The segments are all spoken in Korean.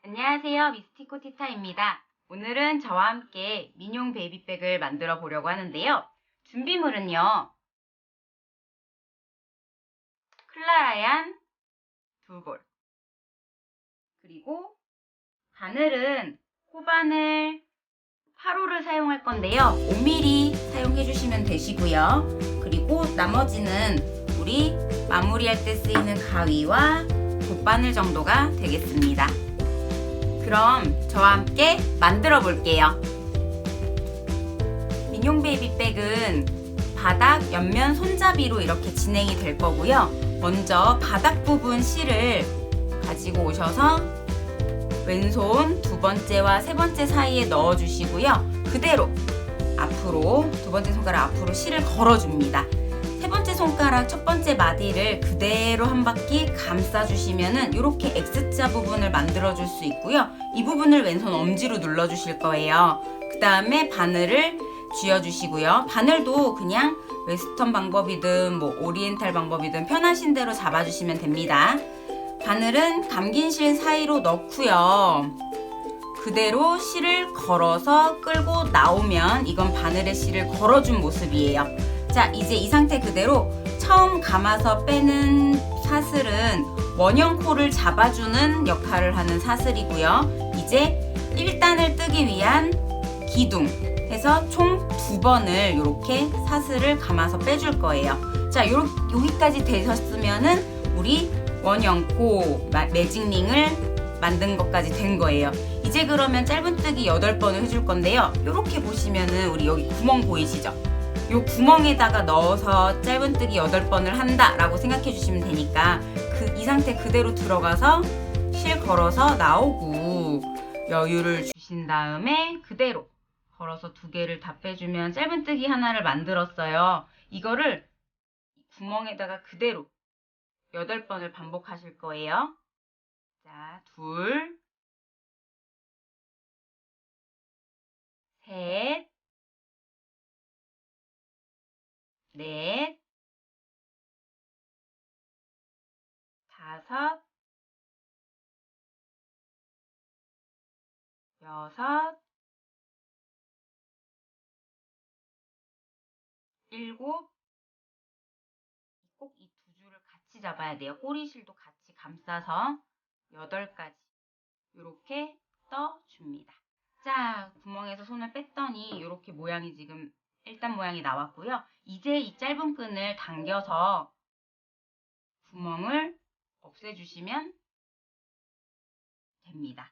안녕하세요. 미스티코 티타입니다. 오늘은 저와 함께 민용 베이비백을 만들어 보려고 하는데요. 준비물은요. 클라라얀 2볼, 그리고 바늘은 코바늘 8호를 사용할 건데요. 5mm 사용해 주시면 되시고요. 그리고 나머지는 우리 마무리할 때 쓰이는 가위와 돗바늘 정도가 되겠습니다. 그럼 저와 함께 만들어 볼게요. 민용 베이비백은 바닥 옆면 손잡이로 이렇게 진행이 될 거고요. 먼저 바닥 부분 실을 가지고 오셔서 왼손 두 번째와 세 번째 사이에 넣어 주시고요. 그대로 앞으로 두 번째 손가락 앞으로 실을 걸어 줍니다. 세 번째 손가락 첫 번째 마디를 그대로 한 바퀴 감싸 주시면은 이렇게 X자 부분을 만들어 줄 수 있고요. 이 부분을 왼손 엄지로 눌러 주실 거예요. 그 다음에 바늘을 쥐어 주시고요. 바늘도 그냥 웨스턴 방법이든 오리엔탈 방법이든 편하신 대로 잡아 주시면 됩니다. 바늘은 감긴 실 사이로 넣고요. 그대로 실을 걸어서 끌고 나오면 이건 바늘에 실을 걸어준 모습이에요. 자, 이제 이 상태 그대로 처음 감아서 빼는 사슬은 원형 코를 잡아주는 역할을 하는 사슬이고요. 이제 1단을 뜨기 위한 기둥 해서 총 2번을 이렇게 사슬을 감아서 빼줄 거예요. 자, 여기까지 되셨으면은 우리 원형 코 매직링을 만든 것까지 된 거예요. 이제 그러면 짧은뜨기 8번을 해줄 건데요. 이렇게 보시면은 우리 여기 구멍 보이시죠? 이 구멍에다가 넣어서 짧은뜨기 8번을 한다 라고 생각해 주시면 되니까 이 상태 그대로 들어가서 실 걸어서 나오고 여유를 주신 다음에 그대로 걸어서 2개를 다 빼주면 짧은뜨기 하나를 만들었어요. 이거를 구멍에다가 그대로 8번을 반복하실 거예요. 자, 2, 셋, 넷, 5, 6, 7, 꼭 이 2줄을 같이 잡아야 돼요. 꼬리실도 같이 감싸서 8가지 이렇게 떠줍니다. 자, 구멍에서 손을 뺐더니 이렇게 모양이 지금 1단 모양이 나왔고요. 이제 이 짧은 끈을 당겨서 구멍을 없애주시면 됩니다.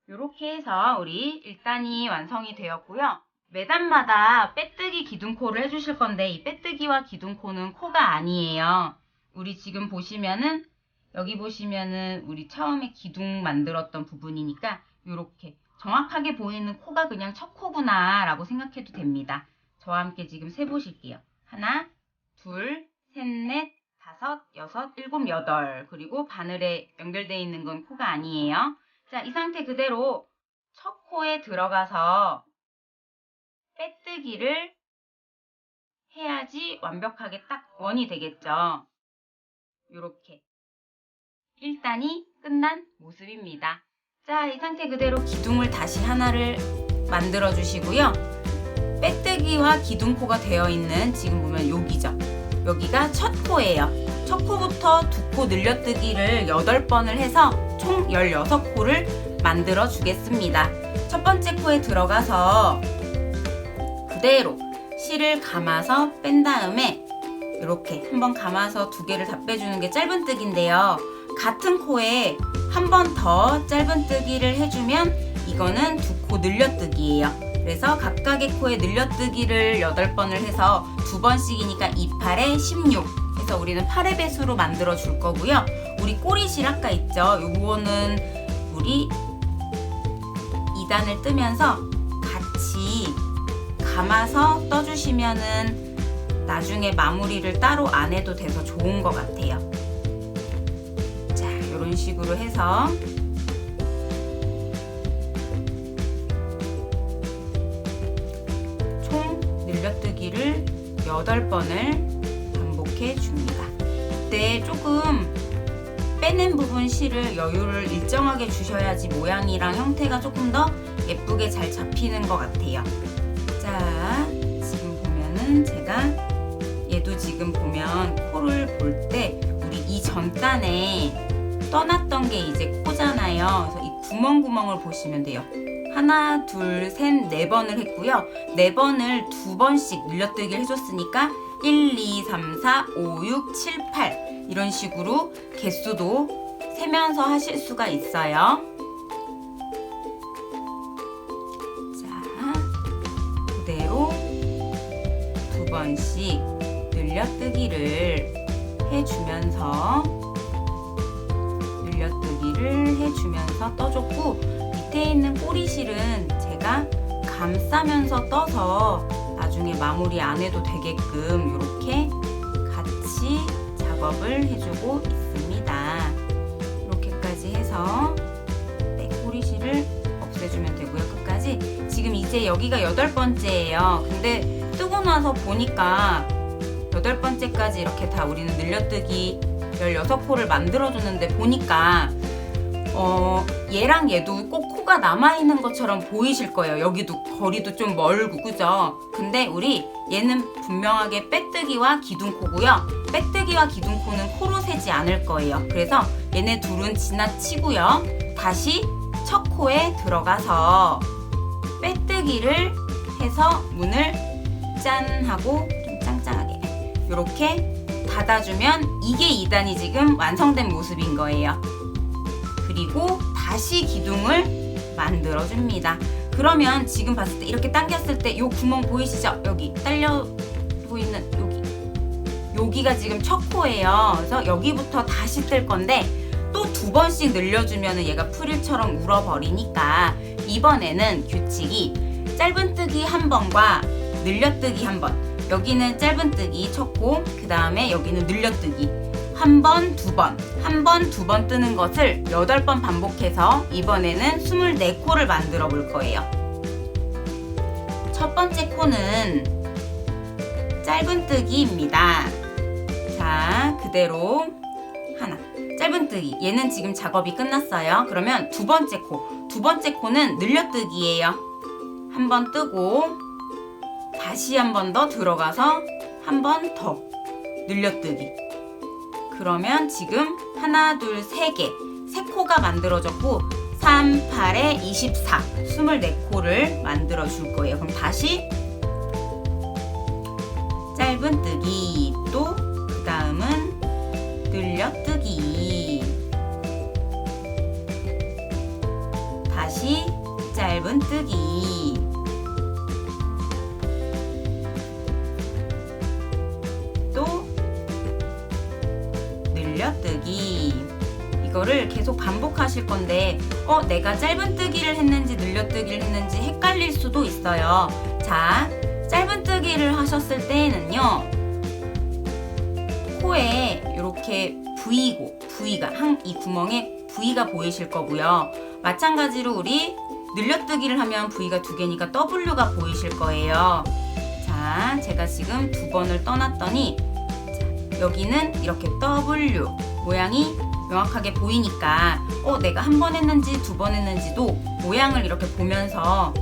이렇게 해서 우리 1단이 완성이 되었고요. 매단마다 빼뜨기 기둥코를 해주실 건데 이 빼뜨기와 기둥코는 코가 아니에요. 우리 지금 보시면은 여기 보시면은 우리 처음에 기둥 만들었던 부분이니까 이렇게 정확하게 보이는 코가 그냥 첫 코구나 라고 생각해도 됩니다. 저와 함께 지금 세보실게요. 하나, 둘, 셋, 넷, 5, 6, 7, 8 그리고 바늘에 연결되어 있는 건 코가 아니에요. 자, 이 상태 그대로 첫 코에 들어가서 빼뜨기를 해야지 완벽하게 딱 원이 되겠죠. 이렇게 1단이 끝난 모습입니다. 자, 이 상태 그대로 기둥을 다시 하나를 만들어 주시고요. 빼뜨기와 기둥코가 되어 있는 지금 보면 여기죠. 여기가 첫 코예요. 첫 코부터 2코 늘려뜨기를 8번을 해서 총 16코를 만들어 주겠습니다. 첫 번째 코에 들어가서 그대로 실을 감아서 뺀 다음에 이렇게 한번 감아서 2개를 다 빼주는 게 짧은뜨기인데요. 같은 코에 한 번 더 짧은뜨기를 해주면 이거는 2코 늘려뜨기예요. 그래서 각각의 코에 늘려뜨기를 8번을 해서 2번씩이니까 2, 8에 16 해서 우리는 8의 배수로 만들어 줄 거고요. 우리 꼬리실 아까 있죠? 요거는 우리 2단을 뜨면서 같이 감아서 떠주시면은 나중에 마무리를 따로 안 해도 돼서 좋은 것 같아요. 자, 이런 식으로 해서 총 늘려뜨기를 8번을 반복해 줍니다. 이때 조금 빼낸 부분 실을 여유를 일정하게 주셔야지 모양이랑 형태가 조금 더 예쁘게 잘 잡히는 것 같아요. 자, 지금 보면은 제가 얘도 지금 보면 코를 볼 때 우리 이 전단에 떠났던 게 이제 코잖아요. 그래서 이 구멍을 보시면 돼요. 하나, 둘, 셋, 네 번을 했고요. 네 번을 두 번씩 늘려뜨기를 해줬으니까 1, 2, 3, 4, 5, 6, 7, 8 이런 식으로 개수도 세면서 하실 수가 있어요. 자, 그대로 두 번씩 늘려뜨기를 해주면서 떠줬고, 밑에 있는 꼬리실은 제가 감싸면서 떠서 나중에 마무리 안 해도 되게끔 이렇게 같이 작업을 해주고 있습니다. 이렇게까지 해서 꼬리실을 없애주면 되고요. 끝까지. 지금 이제 여기가 8번째예요. 근데 뜨고 나서 보니까 8번째까지 이렇게 다 우리는 늘려뜨기 16코를 만들어줬는데 보니까 얘랑 얘도 꼭 코가 남아있는 것처럼 보이실 거예요. 여기도 거리도 좀 멀고, 그죠? 근데 우리 얘는 분명하게 빼뜨기와 기둥코고요. 빼뜨기와 기둥코는 코로 세지 않을 거예요. 그래서 얘네 둘은 지나치고요. 다시 첫 코에 들어가서 빼뜨기를 해서 문을 짠 하고 좀 짱짱하게 이렇게 닫아주면 이게 2단이 지금 완성된 모습인 거예요. 그리고 다시 기둥을 만들어줍니다. 그러면 지금 봤을 때 이렇게 당겼을 때 이 구멍 보이시죠? 여기 딸려 보이는 여기가 지금 첫 코예요. 그래서 여기부터 다시 뜰 건데 또 두 번씩 늘려주면 얘가 프릴처럼 울어버리니까 이번에는 규칙이 짧은뜨기 한 번과 늘려뜨기 한 번. 여기는 짧은뜨기 첫 코, 그 다음에 여기는 늘려뜨기 한 번, 두 번, 한 번, 두 번 뜨는 것을 8번 반복해서 이번에는 24코를 만들어 볼 거예요. 첫 번째 코는 짧은뜨기입니다. 자, 그대로 하나. 짧은뜨기. 얘는 지금 작업이 끝났어요. 그러면 두 번째 코. 두 번째 코는 늘려뜨기예요. 한 번 뜨고 다시 한 번 더 들어가서 한 번 더 늘려뜨기. 그러면 지금 하나, 둘, 세 개, 세 코가 만들어졌고 3, 8에 24, 24코를 만들어 줄 거예요. 그럼 다시 짧은뜨기, 또 그 다음은 늘려뜨기, 다시 짧은뜨기, 또 늘려뜨기. 이거를 계속 반복하실 건데 내가 짧은뜨기를 했는지 늘려뜨기를 했는지 헷갈릴 수도 있어요. 자, 짧은뜨기를 하셨을 때에는요, 코에 이렇게 V가 이 구멍에 V가 보이실 거고요. 마찬가지로 우리 늘려뜨기를 하면 V가 두 개니까 W가 보이실 거예요. 자, 제가 지금 두 번을 떠났더니 여기는 이렇게 W 모양이 명확하게 보이니까 내가 한 번 했는지 두 번 했는지도 모양을 이렇게 보면서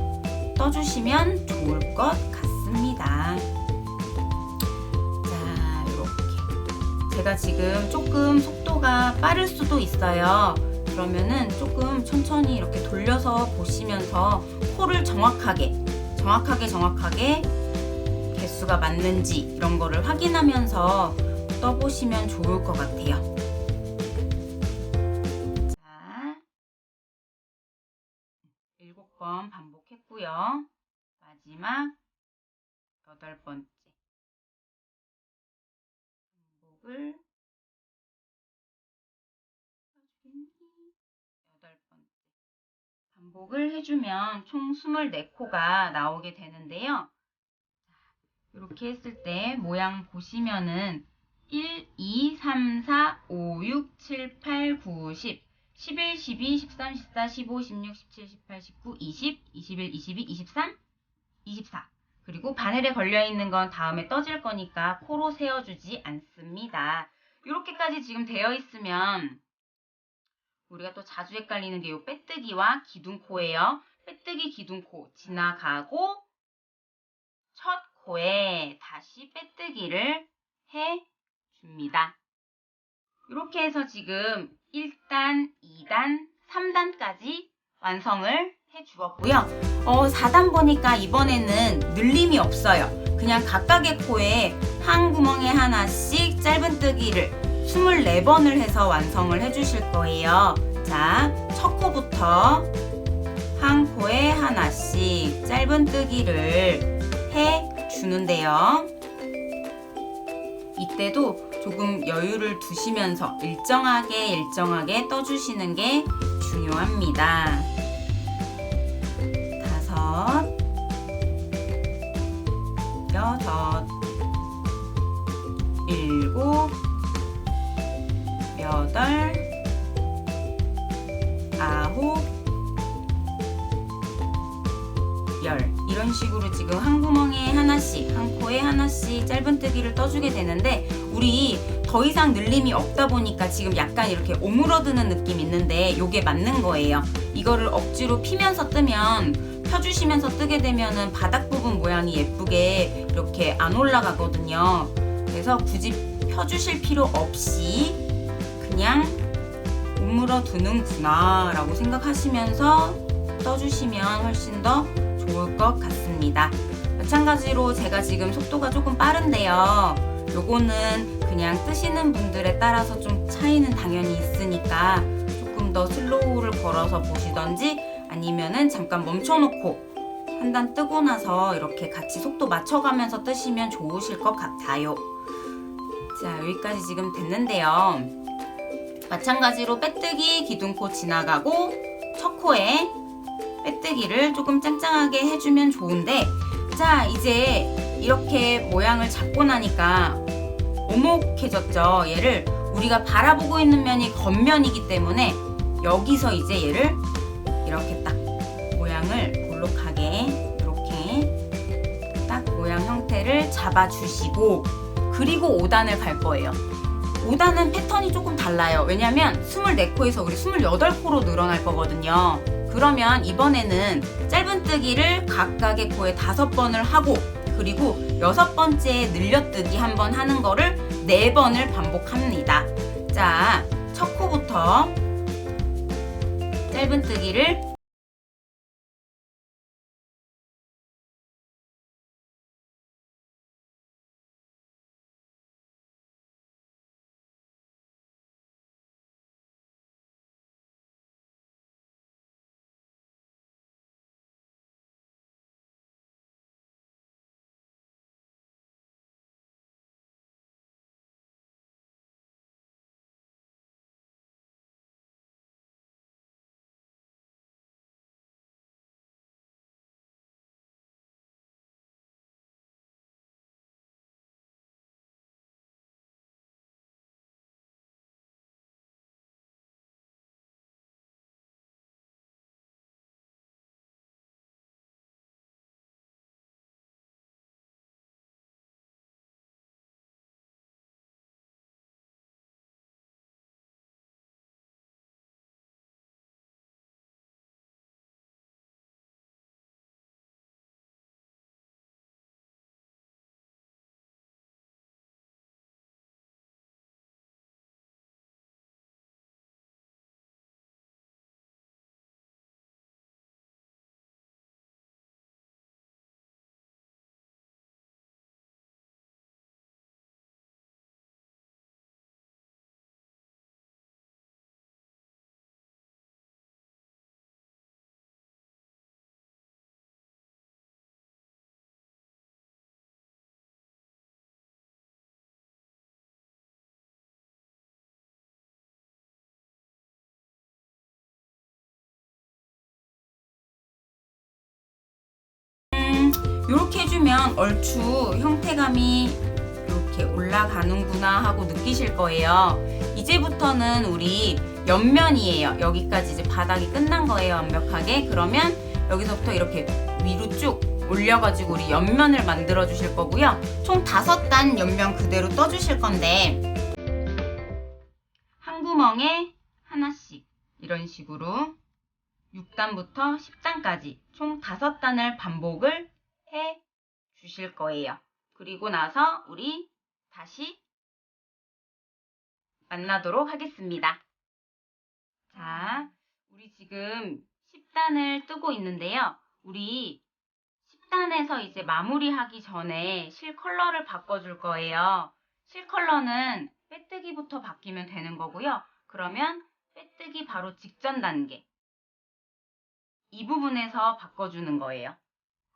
떠주시면 좋을 것 같습니다. 자, 이렇게 제가 지금 조금 속도가 빠를 수도 있어요. 그러면은 조금 천천히 이렇게 돌려서 보시면서 코를 정확하게 개수가 맞는지 이런 거를 확인하면서 떠보시면 좋을 것 같아요. 자, 7번 반복했고요. 마지막 8번째 반복을 8번째 반복을 해주면 총 24코가 나오게 되는데요. 이렇게 했을 때 모양 보시면은 1, 2, 3, 4, 5, 6, 7, 8, 9, 10, 11, 12, 13, 14, 15, 16, 17, 18, 19, 20, 21, 22, 23, 24. 그리고 바늘에 걸려있는 건 다음에 떠질 거니까 코로 세워주지 않습니다. 이렇게까지 지금 되어 있으면 우리가 또 자주 헷갈리는 게 이 빼뜨기와 기둥코예요. 빼뜨기 기둥코 지나가고 첫 코에 다시 빼뜨기를 해줍니다. 이렇게 해서 지금 1단, 2단, 3단까지 완성을 해주었고요. 4단 보니까 이번에는 늘림이 없어요. 그냥 각각의 코에 한 구멍에 하나씩 짧은뜨기를 24번을 해서 완성을 해주실 거예요. 자, 첫 코부터 한 코에 하나씩 짧은뜨기를 해주는데요. 이때도 조금 여유를 두시면서 일정하게 떠주시는 게 중요합니다. 5, 6, 7, 8, 9, 10 이런 식으로 지금 한 구멍에 하나씩, 한 코에 하나씩 짧은뜨기를 떠주게 되는데 우리 더 이상 늘림이 없다 보니까 지금 약간 이렇게 오므러드는 느낌이 있는데 이게 맞는 거예요. 이거를 억지로 피면서 뜨면 펴주시면서 뜨게 되면은 바닥 부분 모양이 예쁘게 이렇게 안 올라가거든요. 그래서 굳이 펴주실 필요 없이 그냥 오므러드는구나 라고 생각하시면서 떠주시면 훨씬 더 좋을 것 같습니다. 마찬가지로 제가 지금 속도가 조금 빠른데요. 요거는 그냥 뜨시는 분들에 따라서 좀 차이는 당연히 있으니까 조금 더 슬로우를 걸어서 보시던지 아니면은 잠깐 멈춰놓고 한 단 뜨고 나서 이렇게 같이 속도 맞춰가면서 뜨시면 좋으실 것 같아요. 자, 여기까지 지금 됐는데요. 마찬가지로 빼뜨기 기둥코 지나가고 첫 코에 빼뜨기를 조금 짱짱하게 해주면 좋은데, 자, 이제 이렇게 모양을 잡고 나니까 오목해졌죠. 얘를 우리가 바라보고 있는 면이 겉면이기 때문에 여기서 이제 얘를 이렇게 딱 모양을 볼록하게 이렇게 딱 모양 형태를 잡아주시고, 그리고 5단을 갈 거예요. 5단은 패턴이 조금 달라요. 왜냐면 24코에서 우리 28코로 늘어날 거거든요. 그러면 이번에는 짧은뜨기를 각각의 코에 5번을 하고, 그리고 6번째 늘려뜨기 한번 하는 거를 4번을 반복합니다. 자, 첫 코부터 짧은뜨기를 이렇게 해주면 얼추 형태감이 이렇게 올라가는구나 하고 느끼실 거예요. 이제부터는 우리 옆면이에요. 여기까지 이제 바닥이 끝난 거예요, 완벽하게. 그러면 여기서부터 이렇게 위로 쭉 올려가지고 우리 옆면을 만들어 주실 거고요. 총 5단 옆면 그대로 떠주실 건데, 이런 식으로 6단부터 10단까지 총 5단을 반복을 해 주실 거예요. 그리고 나서 우리 다시 만나도록 하겠습니다. 자, 우리 지금 10단을 뜨고 있는데요. 우리 10단에서 이제 마무리하기 전에 실 컬러를 바꿔줄 거예요. 실 컬러는 빼뜨기부터 바뀌면 되는 거고요. 그러면 빼뜨기 바로 직전 단계 이 부분에서 바꿔주는 거예요.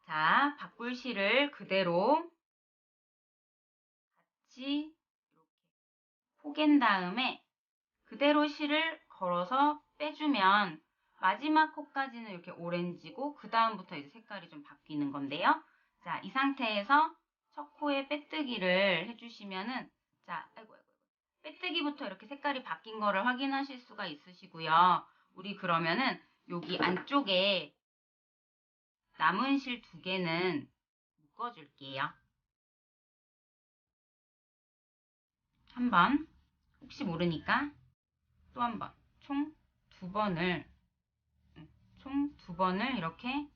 자, 바꿀 실을 그대로 같이 이렇게 포갠 다음에 그대로 실을 걸어서 빼주면 마지막 코까지는 이렇게 오렌지고 그 다음부터 이제 색깔이 좀 바뀌는 건데요. 자, 이 상태에서 첫 코에 빼뜨기를 해주시면은 자, 아이고 빼뜨기부터 이렇게 색깔이 바뀐 거를 확인하실 수가 있으시고요. 우리 그러면은 여기 안쪽에 남은 실 2개는 묶어줄게요. 한번 혹시 모르니까 또 한 번 총 2번을 이렇게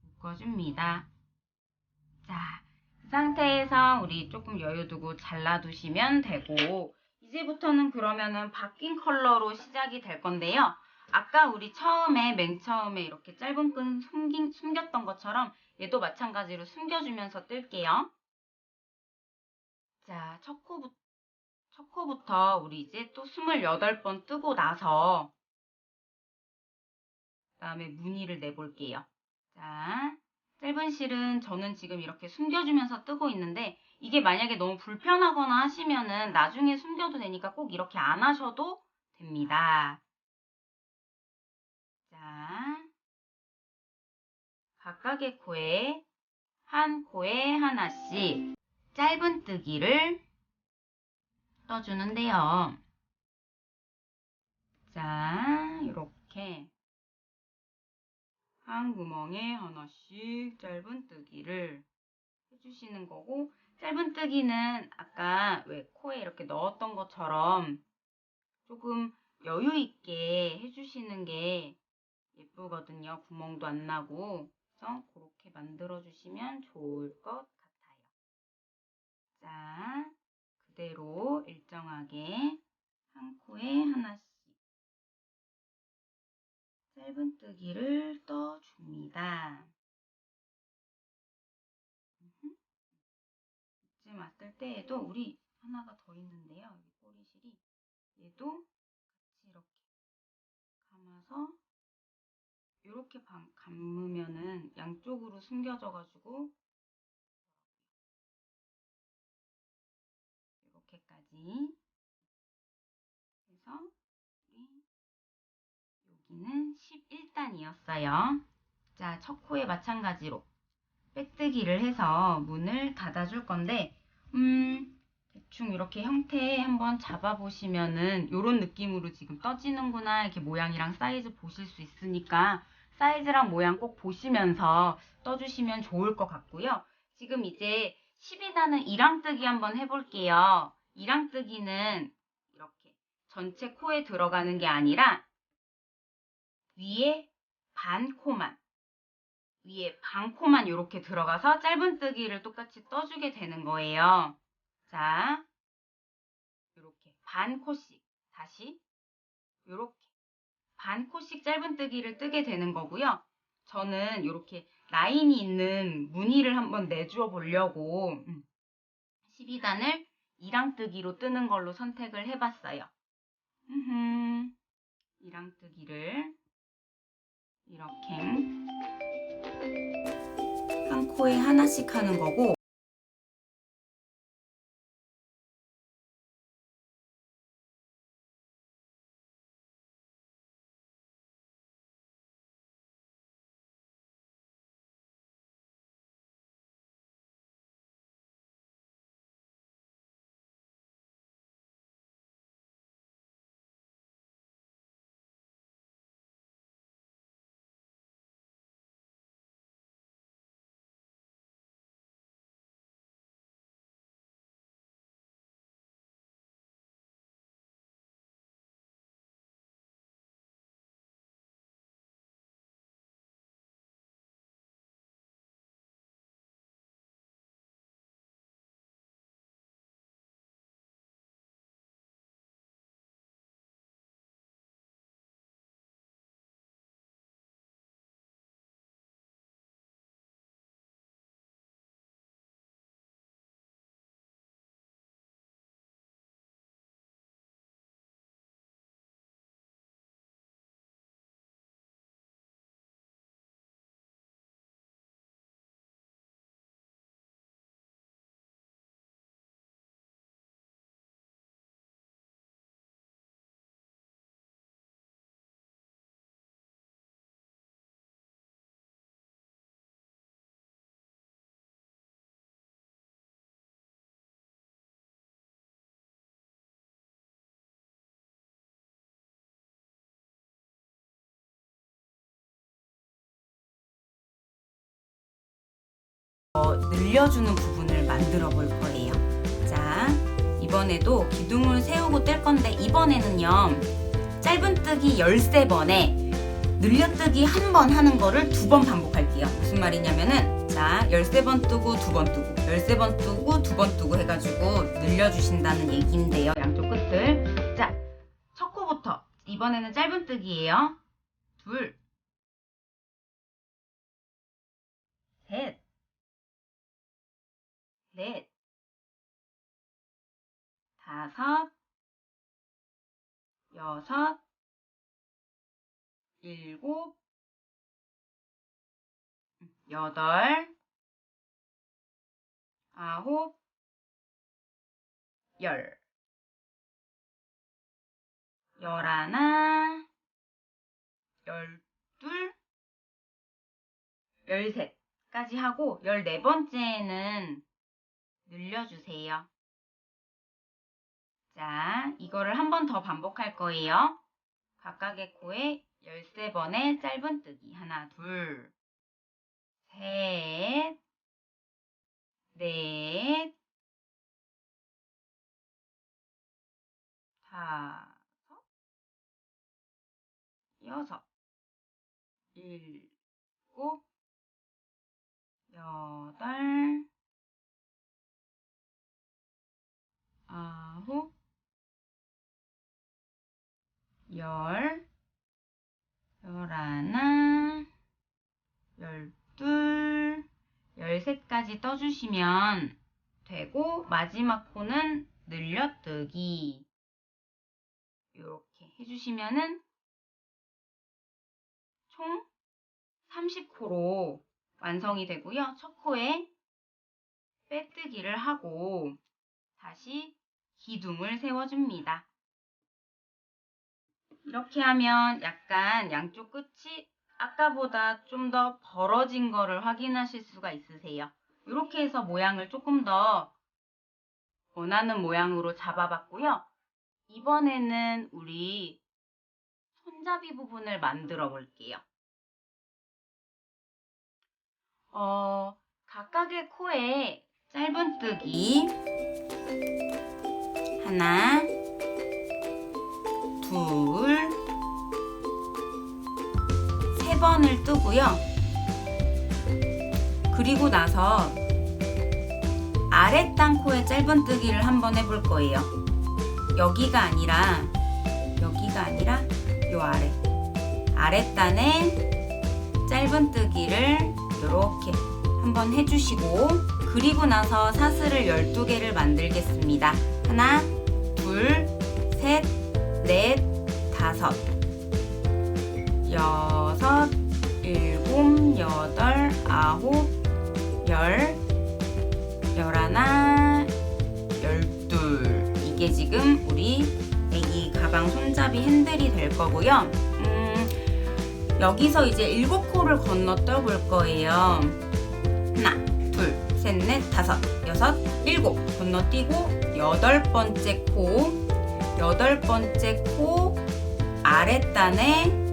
묶어줍니다. 자, 이 상태에서 우리 조금 여유 두고 잘라두시면 되고 이제부터는 그러면은 바뀐 컬러로 시작이 될 건데요. 아까 우리 맨 처음에 이렇게 짧은 끈 숨겼던 것처럼 얘도 마찬가지로 숨겨주면서 뜰게요. 자, 첫 코부터 우리 이제 또 28번 뜨고 나서 그다음에 무늬를 내볼게요. 자, 짧은 실은 저는 지금 이렇게 숨겨주면서 뜨고 있는데 이게 만약에 너무 불편하거나 하시면은 나중에 숨겨도 되니까 꼭 이렇게 안 하셔도 됩니다. 자, 각각의 한 코에 하나씩 짧은뜨기를 떠주는데요. 자, 이렇게 한 구멍에 하나씩 짧은뜨기를 해주시는 거고 짧은뜨기는 아까 왜 코에 이렇게 넣었던 것처럼 조금 여유 있게 해주시는 게 예쁘거든요. 구멍도 안 나고. 그래서 그렇게 만들어 주시면 좋을 것 같아요. 자, 그대로 일정하게 한 코에 하나씩 짧은뜨기를 떠줍니다. 이쯤 왔을 때에도 우리 하나가 더 있는데요. 여기 꼬리실이 얘도 같이 이렇게 감아서 이렇게 감으면은 양쪽으로 숨겨져가지고 이렇게까지 해서 우리 여기는 11단이었어요. 자, 첫 코에 마찬가지로 빼뜨기를 해서 문을 닫아줄 건데 대충 이렇게 형태 한번 잡아보시면은 이런 느낌으로 지금 떠지는구나 이렇게 모양이랑 사이즈 보실 수 있으니까 사이즈랑 모양 꼭 보시면서 떠주시면 좋을 것 같고요. 지금 이제 12단은 이랑뜨기 한번 해볼게요. 이랑뜨기는 이렇게 전체 코에 들어가는 게 아니라 위에 반 코만 이렇게 들어가서 짧은뜨기를 똑같이 떠주게 되는 거예요. 자, 이렇게 반 코씩 다시 이렇게 반 코씩 짧은뜨기를 뜨게 되는 거고요. 저는 이렇게 라인이 있는 무늬를 한번 내주어 보려고 12단을 이랑뜨기로 뜨는 걸로 선택을 해봤어요. 이랑뜨기를 이렇게 한 코에 하나씩 하는 거고 늘려주는 부분을 만들어 볼 거예요. 자, 이번에도 기둥을 세우고 뜰 건데 이번에는요, 짧은뜨기 13번에 늘려뜨기 한 번 하는 거를 2번 반복할게요. 무슨 말이냐면은, 자, 13번 뜨고 2번 뜨고 13번 뜨고 2번 뜨고 해가지고 늘려주신다는 얘기인데요. 양쪽 끝을. 자, 첫 코부터 이번에는 짧은뜨기예요. 둘, 셋, 넷, 다섯, 여섯, 일곱, 여덟, 아홉, 열, 열하나, 열둘, 열셋까지 하고 14번째는 늘려주세요. 자, 이거를 한 번 더 반복할 거예요. 각각의 코에 13번의 짧은뜨기. 하나, 둘, 셋, 넷, 다섯, 여섯, 일곱, 여덟, 아홉, 열, 열하나, 열둘, 열셋까지 떠주시면 되고, 마지막 코는 늘려뜨기 이렇게 해주시면은 총 30코로 완성이 되고요. 첫 코에 빼뜨기를 하고 다시 기둥을 세워줍니다. 이렇게 하면 약간 양쪽 끝이 아까보다 좀 더 벌어진 거를 확인하실 수가 있으세요. 이렇게 해서 모양을 조금 더 원하는 모양으로 잡아봤고요. 이번에는 우리 손잡이 부분을 만들어 볼게요. 각각의 코에 짧은뜨기 하나, 둘, 세 번을 뜨고요. 그리고 나서 아랫단 코에 짧은뜨기를 한번 해볼 거예요. 여기가 아니라 요 아랫단에 짧은뜨기를 이렇게 한번 해주시고, 그리고 나서 사슬을 12개를 만들겠습니다. 하나, 둘, 셋, 넷, 다섯, 여섯, 일곱, 여덟, 아홉, 열, 열하나, 열둘. 이게 지금 우리 애기 가방 손잡이 핸들이 될 거고요. 여기서 이제 7코를 건너 떠볼 거예요. 하나, 둘, 셋, 넷, 다섯, 여섯, 일곱 건너뛰고 8번째 코 아랫단에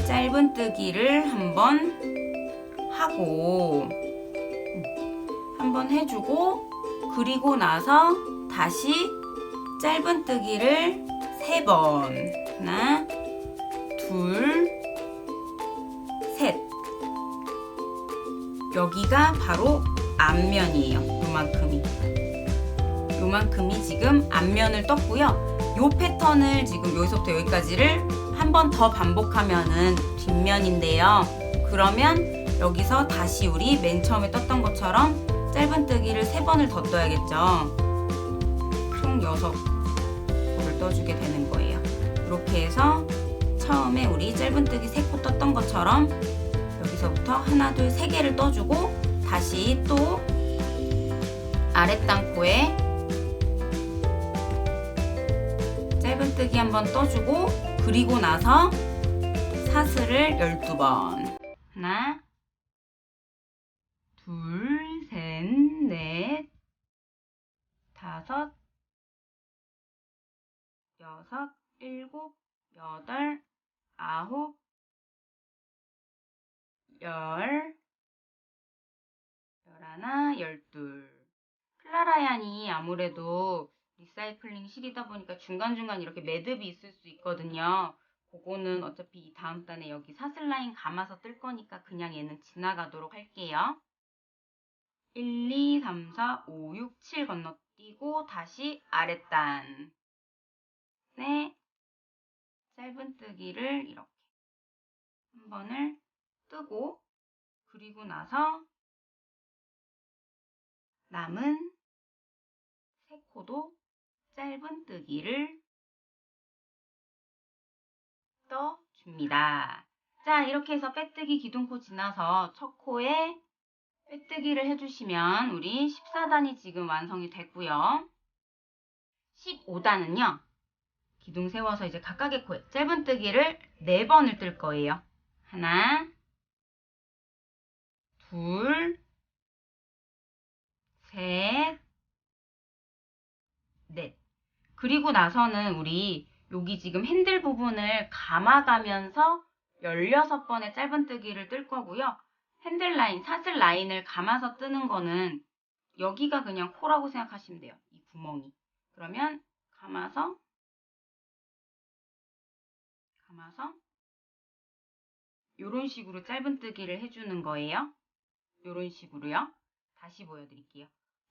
짧은뜨기를 한번 하고 한번 해주고, 그리고 나서 다시 짧은뜨기를 3번. 하나, 둘, 셋. 여기가 바로 앞면이에요. 요만큼이 지금 앞면을 떴고요. 요 패턴을 지금 여기서부터 여기까지를 한 번 더 반복하면은 뒷면인데요. 그러면 여기서 다시 우리 맨 처음에 떴던 것처럼 짧은뜨기를 3번을 더 떠야겠죠. 총 6코를 떠주게 되는 거예요. 이렇게 해서 처음에 우리 짧은뜨기 3코 떴던 것처럼 여기서부터 하나, 둘, 3개를 떠주고 다시 또 아랫단 코에 짧은뜨기 한번 떠주고, 그리고 나서 사슬을 12번. 하나, 둘, 셋, 넷, 다섯, 여섯, 일곱, 여덟, 아홉, 열, 하나, 12. 클라라얀이 아무래도 리사이클링 실이다 보니까 중간중간 이렇게 매듭이 있을 수 있거든요. 그거는 어차피 이 다음 단에 여기 사슬 라인 감아서 뜰 거니까 그냥 얘는 지나가도록 할게요. 1, 2, 3, 4, 5, 6, 7 건너뛰고 다시 아랫단. 네, 짧은뜨기를 이렇게 한 번을 뜨고 그리고 나서 남은 세 코도 짧은뜨기를 떠줍니다. 자, 이렇게 해서 빼뜨기 기둥코 지나서 첫 코에 빼뜨기를 해주시면 우리 14단이 지금 완성이 됐고요. 15단은요. 기둥 세워서 이제 각각의 코에 짧은뜨기를 4번을 뜰 거예요. 하나, 둘, 셋, 넷. 그리고 나서는 우리 여기 지금 핸들 부분을 감아가면서 16번의 짧은뜨기를 뜰 거고요. 핸들 라인, 사슬 라인을 감아서 뜨는 거는 여기가 그냥 코라고 생각하시면 돼요. 이 구멍이. 그러면 감아서 이런 식으로 짧은뜨기를 해주는 거예요. 이런 식으로요. 다시 보여드릴게요.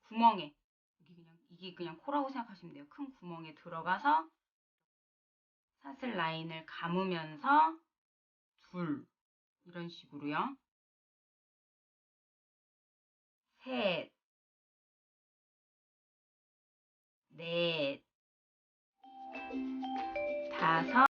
구멍에 이게 그냥 코라고 생각하시면 돼요. 큰 구멍에 들어가서 사슬 라인을 감으면서 둘 이런 식으로요. 셋, 넷, 다섯,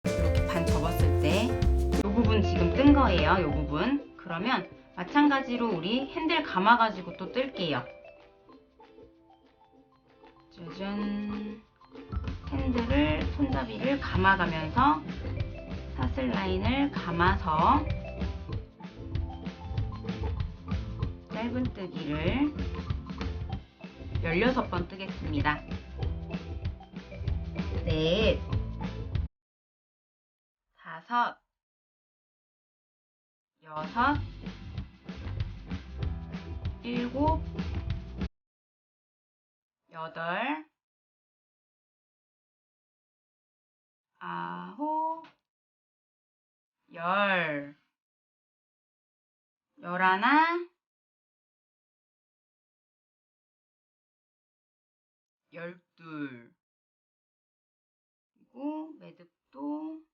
이렇게 반 접었을 때 이 부분 지금 뜬 거예요. 이 부분. 그러면 마찬가지로 우리 핸들 감아가지고 또 뜰게요. 짜잔. 핸들을, 손잡이를 감아가면서 사슬 라인을 감아서 짧은뜨기를 16번 뜨겠습니다. 넷, 다섯, 여섯, 일곱, 여덟, 아홉, 열, 열하나, 열둘, 그리고 매듭도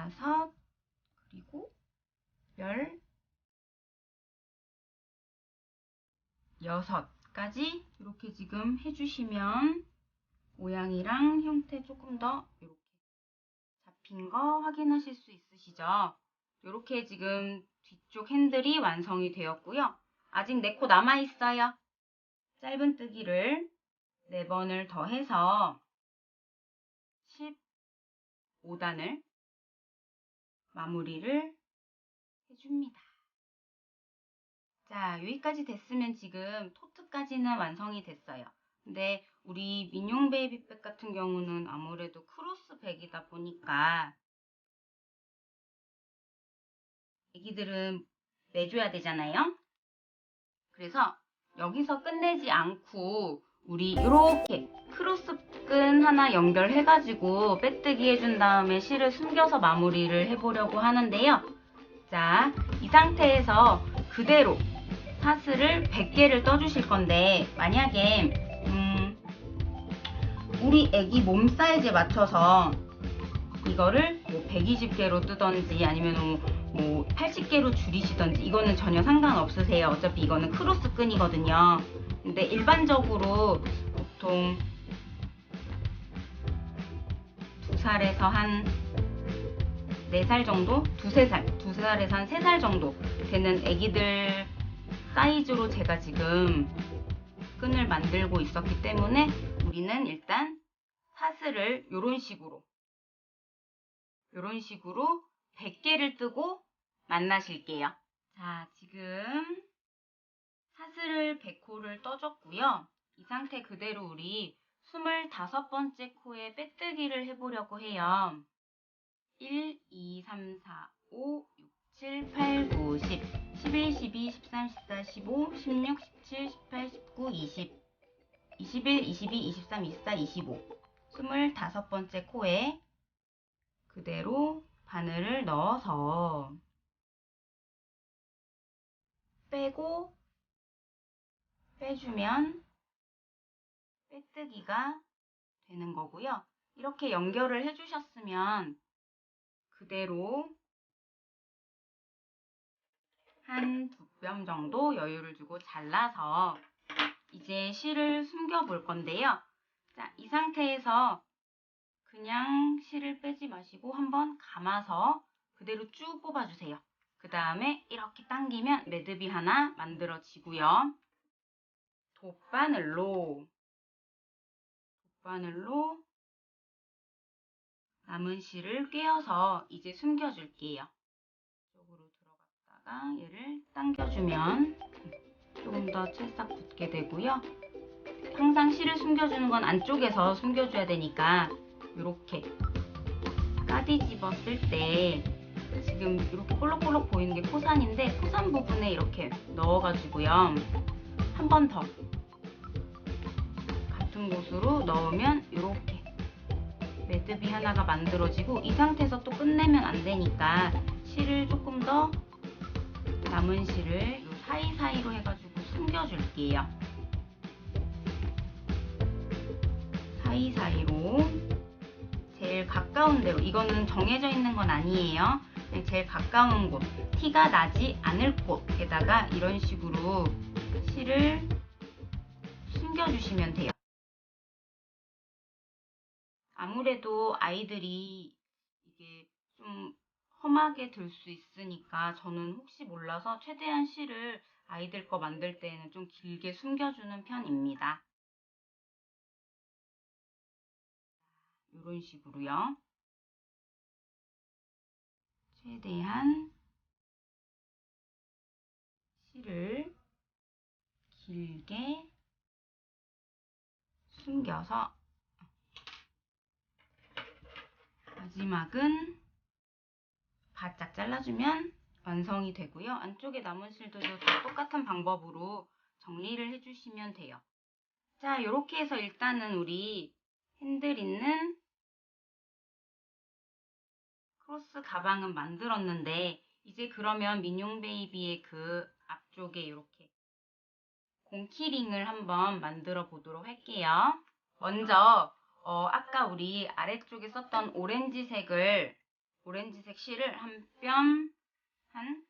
5, 그리고 열, 6까지 이렇게 지금 해주시면 모양이랑 형태 조금 더 이렇게 잡힌 거 확인하실 수 있으시죠? 이렇게 지금 뒤쪽 핸들이 완성이 되었고요. 아직 4코 남아있어요. 짧은뜨기를 4번을 더해서 15단을 마무리를 해줍니다. 자, 여기까지 됐으면 지금 토트까지는 완성이 됐어요. 근데 우리 민용 베이비백 같은 경우는 아무래도 크로스백이다 보니까 애기들은 매줘야 되잖아요. 그래서 여기서 끝내지 않고 우리 이렇게 크로스끈 하나 연결해가지고 빼뜨기 해준 다음에 실을 숨겨서 마무리를 해보려고 하는데요. 자, 이 상태에서 그대로 사슬을 100개를 떠주실 건데 만약에 우리 애기 몸 사이즈에 맞춰서 이거를 뭐 120개로 뜨던지 아니면 뭐 80개로 줄이시던지 이거는 전혀 상관없으세요. 어차피 이거는 크로스 끈이거든요. 근데 일반적으로 보통 2살에서 한 4살 정도? 2살에서 한 3살 정도 되는 애기들 사이즈로 제가 지금 끈을 만들고 있었기 때문에 우리는 일단 사슬을 이런 식으로 100개를 뜨고 만나실게요. 자, 지금 사슬을 100코를 떠줬고요. 이 상태 그대로 우리 25번째 코에 빼뜨기를 해보려고 해요. 1, 2, 3, 4, 5, 6, 7, 8, 9, 10, 11, 12, 13, 14, 15, 16, 17, 18, 19, 20, 21, 22, 23, 24, 25 25번째 코에 그대로 바늘을 넣어서 빼고 빼주면 빼뜨기가 되는 거고요. 이렇게 연결을 해주셨으면 그대로 한 2뼘 정도 여유를 두고 잘라서 이제 실을 숨겨 볼 건데요. 자, 이 상태에서 그냥 실을 빼지 마시고 한번 감아서 그대로 쭉 뽑아주세요. 그 다음에 이렇게 당기면 매듭이 하나 만들어지고요. 돗바늘로 남은 실을 꿰어서 이제 숨겨줄게요. 이쪽으로 들어갔다가 얘를 당겨주면 조금 더 찰싹 붙게 되고요. 항상 실을 숨겨주는 건 안쪽에서 숨겨줘야 되니까 이렇게 까디집어 쓸 때 지금 이렇게 볼록볼록 보이는 게 코산인데 코산 부분에 이렇게 넣어가지고요. 한 번 더 같은 곳으로 넣으면 이렇게 매듭이 하나가 만들어지고 이 상태에서 또 끝내면 안 되니까 실을 조금 더 남은 실을 이 사이사이로 해가지고 숨겨줄게요. 사이사이로 제일 가까운 데로, 이거는 정해져 있는 건 아니에요. 제일 가까운 곳, 티가 나지 않을 곳에다가 이런 식으로 실을 숨겨주시면 돼요. 아무래도 아이들이 이게 좀 험하게 들 수 있으니까 저는 혹시 몰라서 최대한 실을 아이들 거 만들 때는 좀 길게 숨겨주는 편입니다. 이런 식으로요. 최대한 실을 길게 숨겨서 마지막은 바짝 잘라주면 완성이 되고요. 안쪽에 남은 실들도 다 똑같은 방법으로 정리를 해주시면 돼요. 자, 이렇게 해서 일단은 우리 핸들 있는 크로스 가방은 만들었는데 이제 그러면 민용 베이비의 그 앞쪽에 이렇게 공키링을 한번 만들어 보도록 할게요. 먼저 아까 우리 아래쪽에 썼던 오렌지색을 오렌지색 실을 한 뼘, 한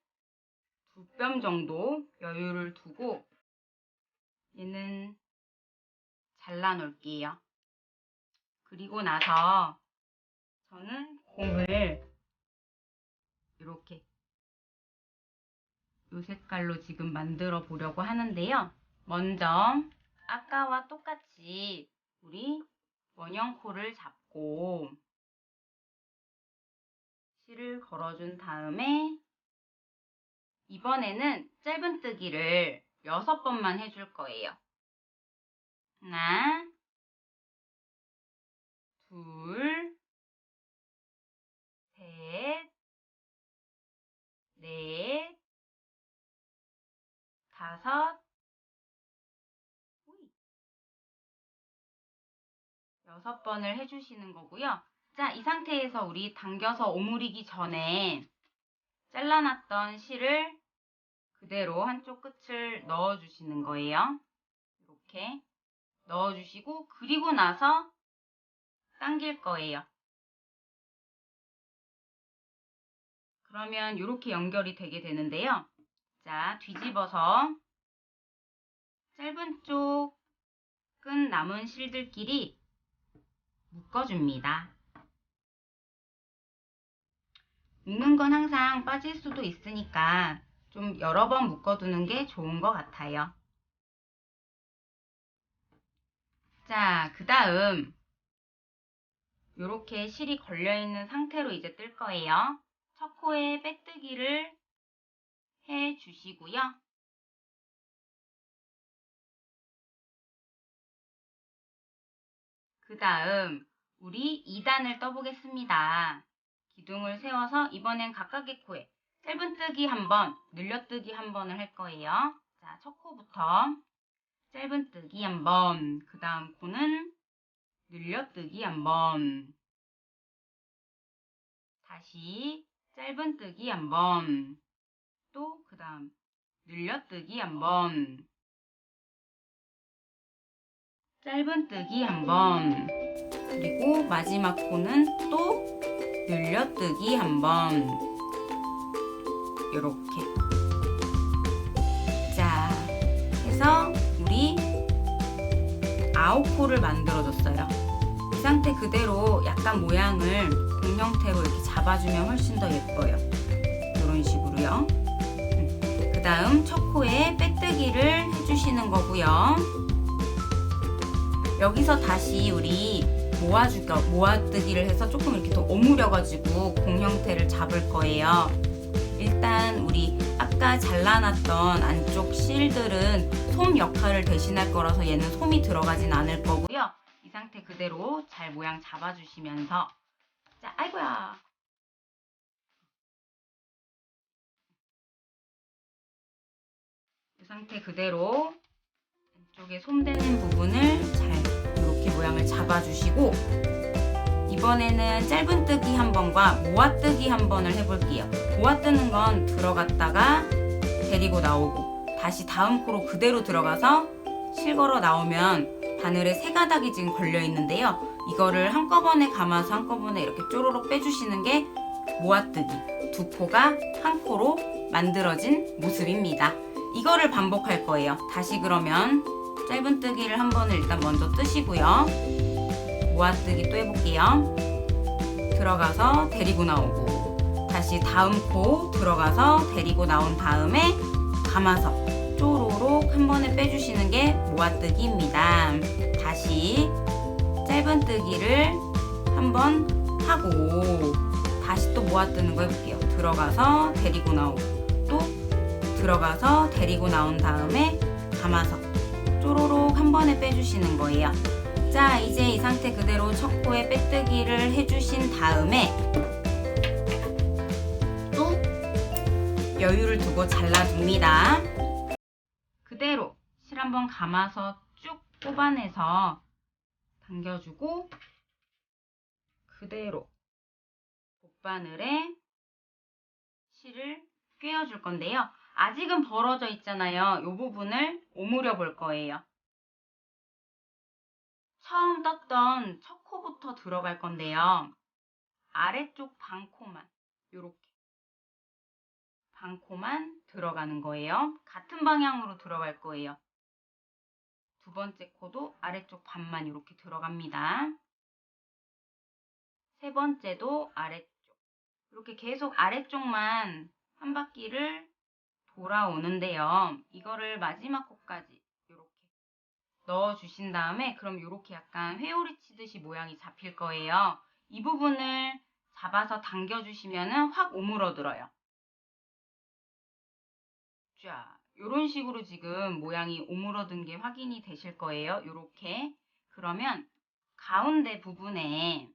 2뼘 정도 여유를 두고 얘는 잘라 놓을게요. 그리고 나서 저는 공을 이렇게 이 색깔로 지금 만들어 보려고 하는데요. 먼저 아까와 똑같이 우리 원형코를 잡고 실을 걸어준 다음에 이번에는 짧은뜨기를 6번만 해줄 거예요. 하나, 둘, 셋, 넷, 다섯, 6번을 해주시는 거고요. 자, 이 상태에서 우리 당겨서 오므리기 전에 잘라놨던 실을 그대로 한쪽 끝을 넣어주시는 거예요. 이렇게 넣어주시고 그리고 나서 당길 거예요. 그러면 이렇게 연결이 되게 되는데요. 자, 뒤집어서 짧은 쪽 끈 남은 실들끼리 묶어줍니다. 묶는 건 항상 빠질 수도 있으니까 좀 여러 번 묶어두는 게 좋은 것 같아요. 자, 그 다음 이렇게 실이 걸려있는 상태로 이제 뜰 거예요. 첫 코에 빼뜨기를 해주시고요. 그 다음 우리 2단을 떠보겠습니다. 기둥을 세워서 이번엔 각각의 코에 짧은뜨기 한 번, 늘려뜨기 한 번을 할 거예요. 자, 첫 코부터 짧은뜨기 한 번, 그 다음 코는 늘려뜨기 한 번, 다시 짧은뜨기 한 번, 또 그 다음 늘려뜨기 한 번, 짧은뜨기 한 번, 그리고 마지막 코는 또 늘려뜨기 한 번, 이렇게. 자, 해서 우리 9코를 만들어줬어요. 이 상태 그대로 약간 모양을 공 형태로 이렇게 잡아주면 훨씬 더 예뻐요. 이런 식으로요. 그 다음 첫 코에 빼뜨기를 해주시는 거고요. 여기서 다시 우리 모아뜨기를 해서 조금 이렇게 더 오므려가지고 공 형태를 잡을 거예요. 일단 우리 아까 잘라놨던 안쪽 실들은 솜 역할을 대신할 거라서 얘는 솜이 들어가진 않을 거고요. 이 상태 그대로 잘 모양 잡아주시면서 자, 아이고야. 이 상태 그대로 안쪽에 솜되는 부분을 잘 이렇게 모양을 잡아주시고 이번에는 짧은뜨기 한 번과 모아뜨기 한 번을 해볼게요. 모아뜨는 건 들어갔다가 데리고 나오고 다시 다음 코로 그대로 들어가서 실 걸어 나오면 바늘에 3가닥이 지금 걸려 있는데요. 이거를 한꺼번에 감아서 한꺼번에 이렇게 쪼로록 빼주시는 게 모아뜨기. 2코가 한 코로 만들어진 모습입니다. 이거를 반복할 거예요. 다시 그러면 짧은뜨기를 한 번을 일단 먼저 뜨시고요. 모아뜨기 또 해볼게요. 들어가서 데리고 나오고 다시 다음 코 들어가서 데리고 나온 다음에 감아서 쪼로록 한 번에 빼주시는 게 모아뜨기입니다. 다시 짧은뜨기를 한 번 하고 다시 또 모아뜨는 거 해볼게요. 들어가서 데리고 나오고 또 들어가서 데리고 나온 다음에 감아서 쪼로록 한 번에 빼주시는 거예요. 자, 이제 이 상태 그대로 첫 코에 빼뜨기를 해주신 다음에 또 여유를 두고 잘라줍니다. 그대로 실 한번 감아서 쭉 뽑아내서 당겨주고 그대로 봇바늘에 실을 꿰어줄 건데요. 아직은 벌어져 있잖아요. 이 부분을 오므려 볼 거예요. 처음 떴던 첫 코부터 들어갈 건데요. 아래쪽 반코만 요렇게 반코만 들어가는 거예요. 같은 방향으로 들어갈 거예요. 두 번째 코도 아래쪽 반만 이렇게 들어갑니다. 세 번째도 아래쪽. 이렇게 계속 아래쪽만 한 바퀴를 돌아오는데요. 이거를 마지막 코까지 이렇게 넣어주신 다음에 그럼 이렇게 약간 회오리 치듯이 모양이 잡힐 거예요. 이 부분을 잡아서 당겨주시면 확 오므러들어요. 자, 이런 식으로 지금 모양이 오므러든 게 확인이 되실 거예요. 이렇게. 그러면 가운데 부분에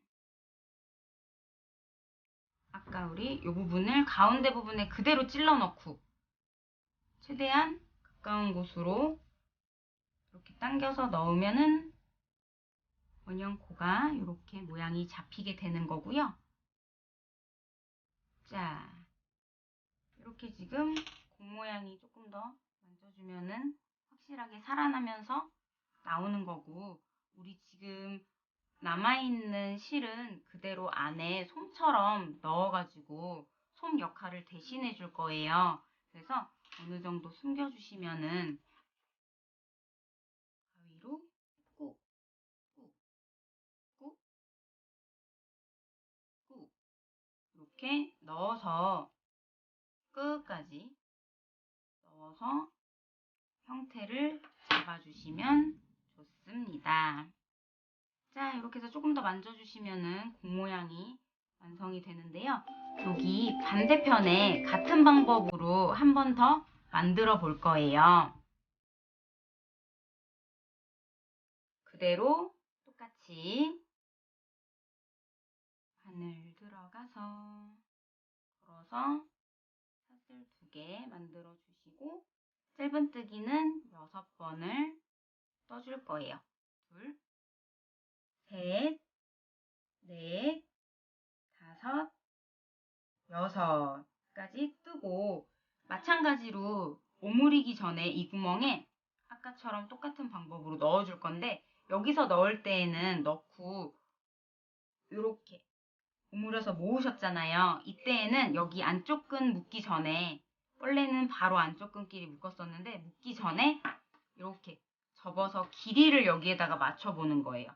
아까 우리 이 부분을 가운데 부분에 그대로 찔러 넣고 최대한 가까운 곳으로 이렇게 당겨서 넣으면은 원형코가 이렇게 모양이 잡히게 되는 거고요. 자, 이렇게 지금 공 모양이 조금 더 만져주면은 확실하게 살아나면서 나오는 거고, 우리 지금 남아있는 실은 그대로 안에 솜처럼 넣어가지고 솜 역할을 대신해 줄 거예요. 그래서 어느 정도 숨겨주시면은 가위로 꾹, 꾹, 꾹, 꾹 이렇게 넣어서 끝까지 넣어서 형태를 잡아주시면 좋습니다. 자, 이렇게 해서 조금 더 만져주시면은 공 모양이 완성이 되는데요. 여기 반대편에 같은 방법으로 한 번 더 만들어 볼 거예요. 그대로 똑같이 바늘 들어가서 걸어서 사슬 2개 만들어 주시고 짧은뜨기는 6번을 떠줄 거예요. 둘, 셋, 넷, 다섯, 6까지 뜨고 마찬가지로 오므리기 전에 이 구멍에 아까처럼 똑같은 방법으로 넣어줄 건데 여기서 넣을 때에는 넣고 이렇게 오므려서 모으셨잖아요. 이때에는 여기 안쪽 끈 묶기 전에 원래는 바로 안쪽 끈끼리 묶었었는데 묶기 전에 이렇게 접어서 길이를 여기에다가 맞춰보는 거예요.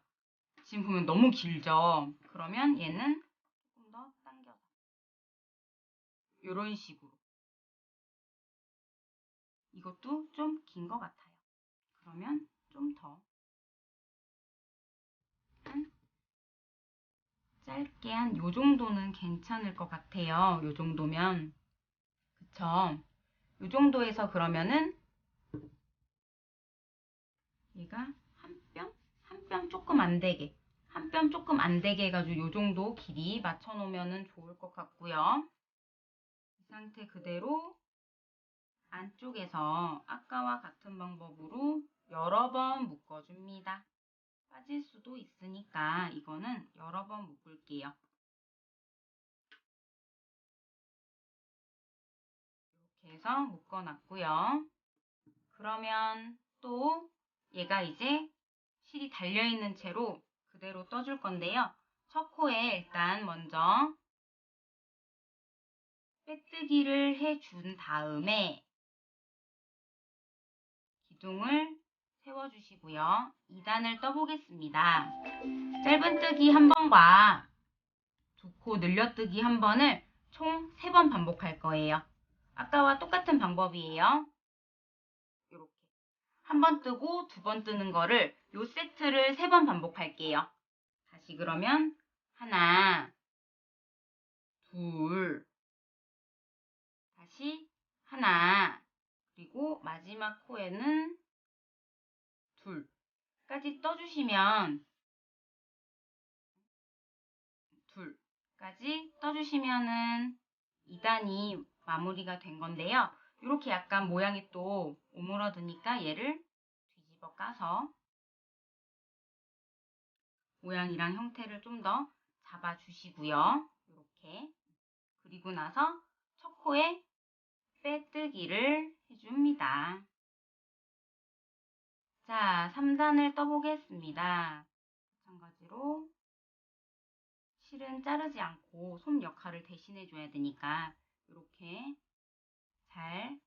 지금 보면 너무 길죠? 그러면 얘는 조금 더 당겨서 이런 식으로 이것도 좀 긴 것 같아요. 그러면 좀 더 짧게 한 요 정도는 괜찮을 것 같아요. 요 정도면 그쵸? 요 정도에서 그러면은 얘가 한 뼘 조금 안 되게 한 뼘 조금 안 되게 해가지고 요 정도 길이 맞춰 놓으면 좋을 것 같고요. 이 상태 그대로 안쪽에서 아까와 같은 방법으로 여러 번 묶어줍니다. 빠질 수도 있으니까 이거는 여러 번 묶을게요. 이렇게 해서 묶어놨고요. 그러면 또 얘가 이제 실이 달려있는 채로 그대로 떠줄 건데요. 첫 코에 일단 먼저 빼뜨기를 해준 다음에 기둥을 세워주시고요. 2단을 떠보겠습니다. 짧은뜨기 한 번과 두 코 늘려뜨기 한 번을 총 3번 반복할 거예요. 아까와 똑같은 방법이에요. 이렇게 한 번 뜨고 2번 뜨는 거를 요 세트를 3번 반복할게요. 다시 그러면 하나, 둘, 다시 하나, 그리고 마지막 코에는 둘까지 떠주시면 둘까지 떠주시면은 2단이 마무리가 된 건데요. 이렇게 약간 모양이 또 오므러드니까 얘를 뒤집어 까서 모양이랑 형태를 좀 더 잡아주시고요. 이렇게 그리고 나서 첫 코에 빼뜨기를 해줍니다. 자, 3단을 떠보겠습니다. 마찬가지로 실은 자르지 않고 솜 역할을 대신해 줘야 되니까 이렇게 잘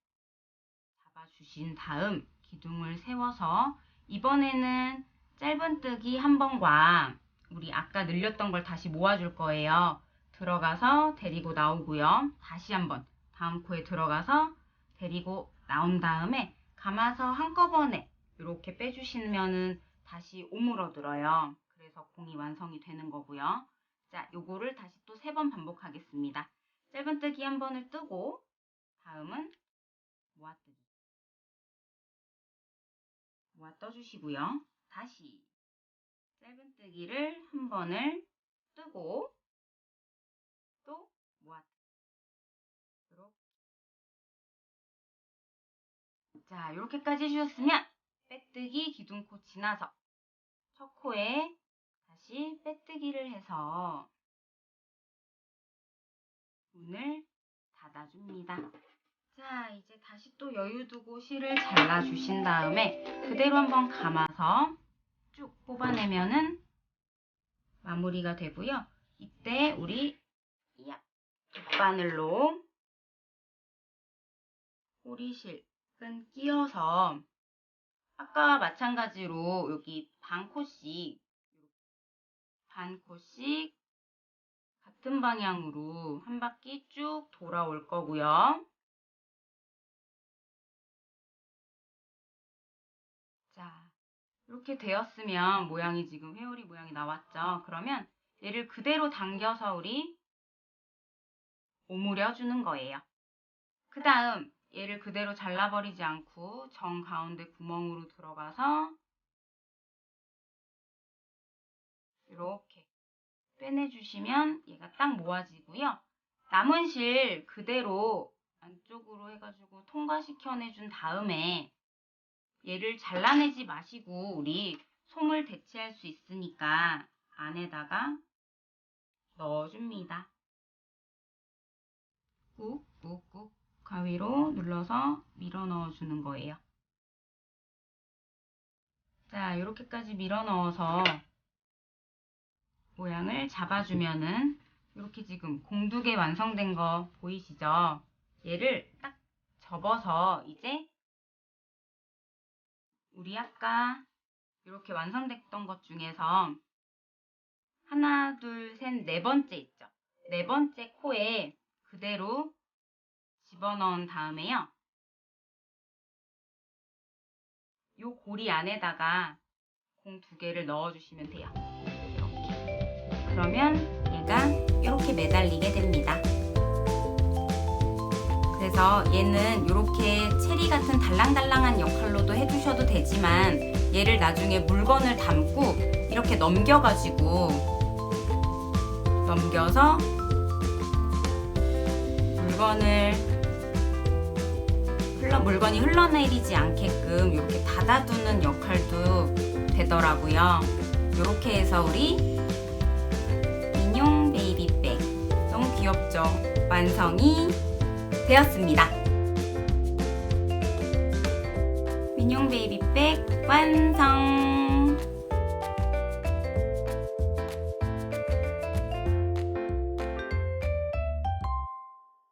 잡아주신 다음 기둥을 세워서 이번에는 짧은뜨기 한 번과 우리 아까 늘렸던 걸 다시 모아줄 거예요. 들어가서 데리고 나오고요. 다시 한번 다음 코에 들어가서 데리고 나온 다음에 감아서 한꺼번에 이렇게 빼주시면은 다시 오물어들어요. 그래서 공이 완성이 되는 거고요. 자, 요거를 다시 또 3번 반복하겠습니다. 짧은뜨기 한 번을 뜨고 다음은 모아뜨기. 모아 떠주시고요. 다시 짧은뜨기를 한 번을 뜨고 또 모아뜨기. 자, 이렇게까지 해주셨으면 빼뜨기 기둥코 지나서 첫 코에 다시 빼뜨기를 해서 문을 닫아줍니다. 자, 이제 다시 또 여유 두고 실을 잘라주신 다음에 그대로 한번 감아서 쭉 뽑아내면은 마무리가 되고요. 이때 우리 뒷바늘로 꼬리실 끈 끼워서 아까와 마찬가지로 여기 반 코씩 같은 방향으로 한 바퀴 쭉 돌아올 거고요. 자, 이렇게 되었으면 모양이 지금 회오리 모양이 나왔죠. 그러면 얘를 그대로 당겨서 우리 오므려 주는 거예요. 그 다음 얘를 그대로 잘라버리지 않고 정 가운데 구멍으로 들어가서 이렇게 빼내주시면 얘가 딱 모아지고요. 남은 실 그대로 안쪽으로 해가지고 통과시켜내준 다음에 얘를 잘라내지 마시고 우리 솜을 대체할 수 있으니까 안에다가 넣어줍니다. 꾹꾹꾹 가위로 눌러서 밀어 넣어주는 거예요. 자, 이렇게까지 밀어 넣어서 모양을 잡아주면은 이렇게 지금 공두개 완성된 거 보이시죠? 얘를 딱 접어서 이제 우리 아까 이렇게 완성됐던 것 중에서 하나, 둘, 셋, 네 번째 있죠? 네 번째 코에 그대로 집어넣은 다음에요. 이 고리 안에다가 공 2개를 넣어주시면 돼요. 이렇게. 그러면 얘가 이렇게 매달리게 됩니다. 그래서 얘는 이렇게 체리 같은 달랑달랑한 역할로도 해주셔도 되지만 얘를 나중에 물건을 담고 이렇게 넘겨서 물건이 흘러내리지 않게끔 이렇게 닫아두는 역할도 되더라고요. 이렇게 해서 우리 민용 베이비백 너무 귀엽죠? 완성이 되었습니다. 민용 베이비백 완성!